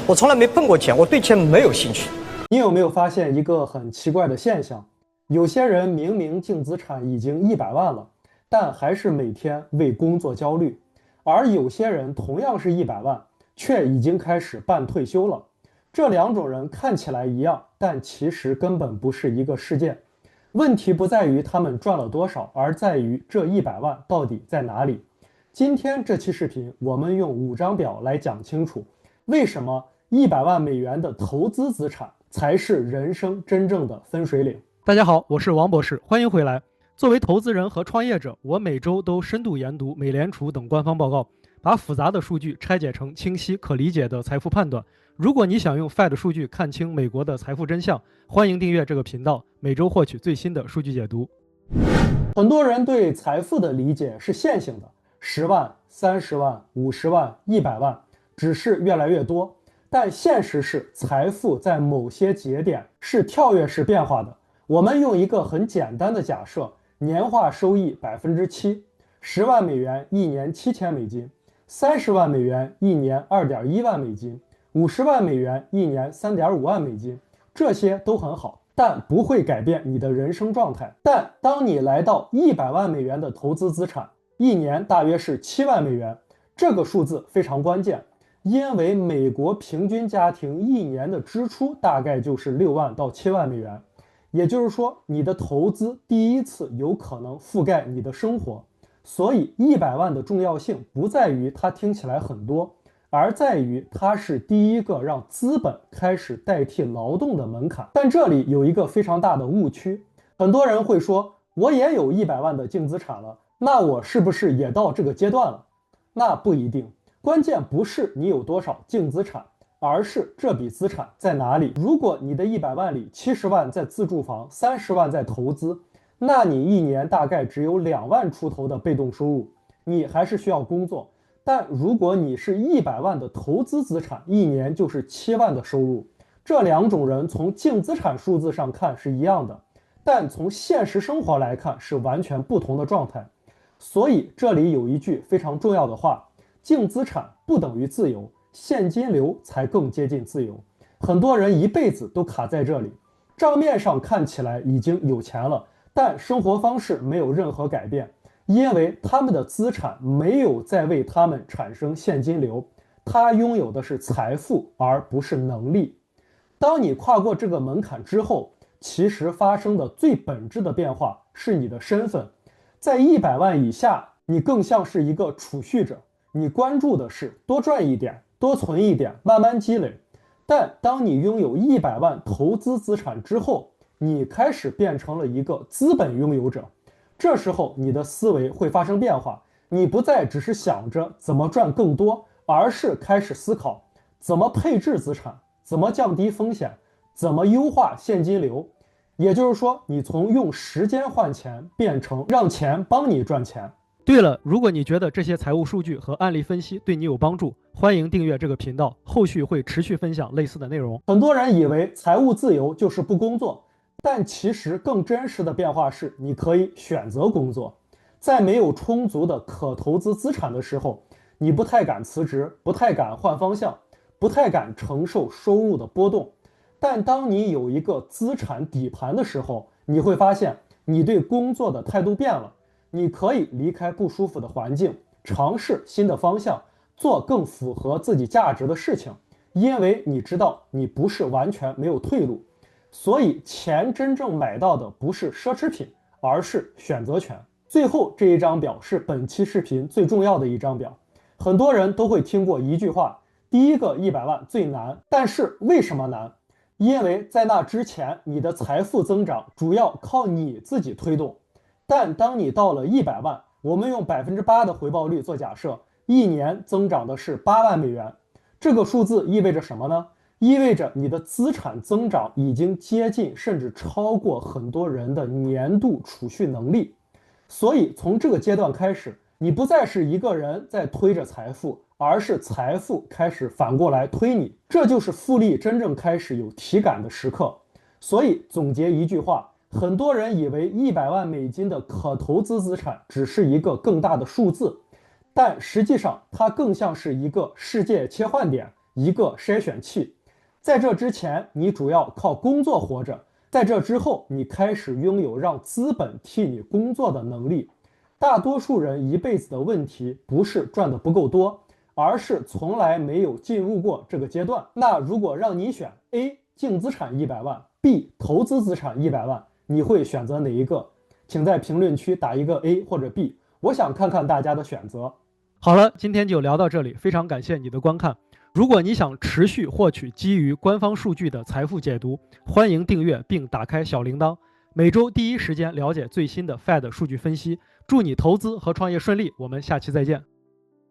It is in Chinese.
我从来没碰过钱，我对钱没有兴趣。你有没有发现一个很奇怪的现象？有些人明明净资产已经100万了，但还是每天为工作焦虑；而有些人同样是100万，却已经开始办退休了。这两种人看起来一样，但其实根本不是一个事件。问题不在于他们赚了多少，而在于这100万到底在哪里。今天这期视频，我们用5张表来讲清楚，为什么100万美元的投资资产才是人生真正的分水岭。大家好，我是王博士，欢迎回来。作为投资人和创业者，我每周都深度研读美联储等官方报告，把复杂的数据拆解成清晰可理解的财富判断。如果你想用 Fed 数据看清美国的财富真相，欢迎订阅这个频道，每周获取最新的数据解读。很多人对财富的理解是线性的，10万、30万、50万、100万，只是越来越多。但现实是，财富在某些节点是跳跃式变化的。我们用一个很简单的假设，年化收益7%，10万美元一年7000美金，30万美元一年2.1万美金，50万美元一年3.5万美金，这些都很好，但不会改变你的人生状态。但当你来到100万美元的投资资产，一年大约是7万美元，这个数字非常关键。因为美国平均家庭一年的支出大概就是6万到7万美元，也就是说，你的投资第一次有可能覆盖你的生活。所以100万的重要性不在于它听起来很多，而在于它是第一个让资本开始代替劳动的门槛。但这里有一个非常大的误区，很多人会说，我也有100万的净资产了，那我是不是也到这个阶段了？那不一定。关键不是你有多少净资产，而是这笔资产在哪里。如果你的100万里70万在自住房，30万在投资，那你一年大概只有2万出头的被动收入，你还是需要工作。但如果你是100万的投资资产，一年就是7万的收入，这两种人从净资产数字上看是一样的，但从现实生活来看是完全不同的状态。所以这里有一句非常重要的话，净资产不等于自由，现金流才更接近自由。很多人一辈子都卡在这里，账面上看起来已经有钱了，但生活方式没有任何改变，因为他们的资产没有在为他们产生现金流，他拥有的是财富而不是能力。当你跨过这个门槛之后，其实发生的最本质的变化是你的身份。在100万以下，你更像是一个储蓄者，你关注的是多赚一点，多存一点，慢慢积累。但当你拥有100万投资资产之后，你开始变成了一个资本拥有者。这时候你的思维会发生变化，你不再只是想着怎么赚更多，而是开始思考怎么配置资产，怎么降低风险，怎么优化现金流。也就是说，你从用时间换钱变成让钱帮你赚钱。对了，如果你觉得这些财务数据和案例分析对你有帮助，欢迎订阅这个频道，后续会持续分享类似的内容。很多人以为财务自由就是不工作，但其实更真实的变化是，你可以选择工作。在没有充足的可投资资产的时候，你不太敢辞职，不太敢换方向，不太敢承受收入的波动。但当你有一个资产底盘的时候，你会发现你对工作的态度变了。你可以离开不舒服的环境，尝试新的方向，做更符合自己价值的事情，因为你知道你不是完全没有退路。所以钱真正买到的不是奢侈品，而是选择权。最后这一张表是本期视频最重要的一张表。很多人都会听过一句话，第一个100万最难。但是为什么难？因为在那之前，你的财富增长主要靠你自己推动。但当你到了100万，我们用8%的回报率做假设，一年增长的是8万美元。这个数字意味着什么呢？意味着你的资产增长已经接近甚至超过很多人的年度储蓄能力。所以从这个阶段开始，你不再是一个人在推着财富，而是财富开始反过来推你。这就是复利真正开始有体感的时刻。所以总结一句话，很多人以为100万美金的可投资资产只是一个更大的数字，但实际上它更像是一个世界切换点，一个筛选器。在这之前，你主要靠工作活着；在这之后，你开始拥有让资本替你工作的能力。大多数人一辈子的问题不是赚的不够多，而是从来没有进入过这个阶段。那如果让你选 A 净资产100万 ，B 投资资产100万，你会选择哪一个？请在评论区打一个 A 或者 B， 我想看看大家的选择。好了，今天就聊到这里，非常感谢你的观看。如果你想持续获取基于官方数据的财富解读，欢迎订阅并打开小铃铛，每周第一时间了解最新的 Fed 数据分析。祝你投资和创业顺利，我们下期再见。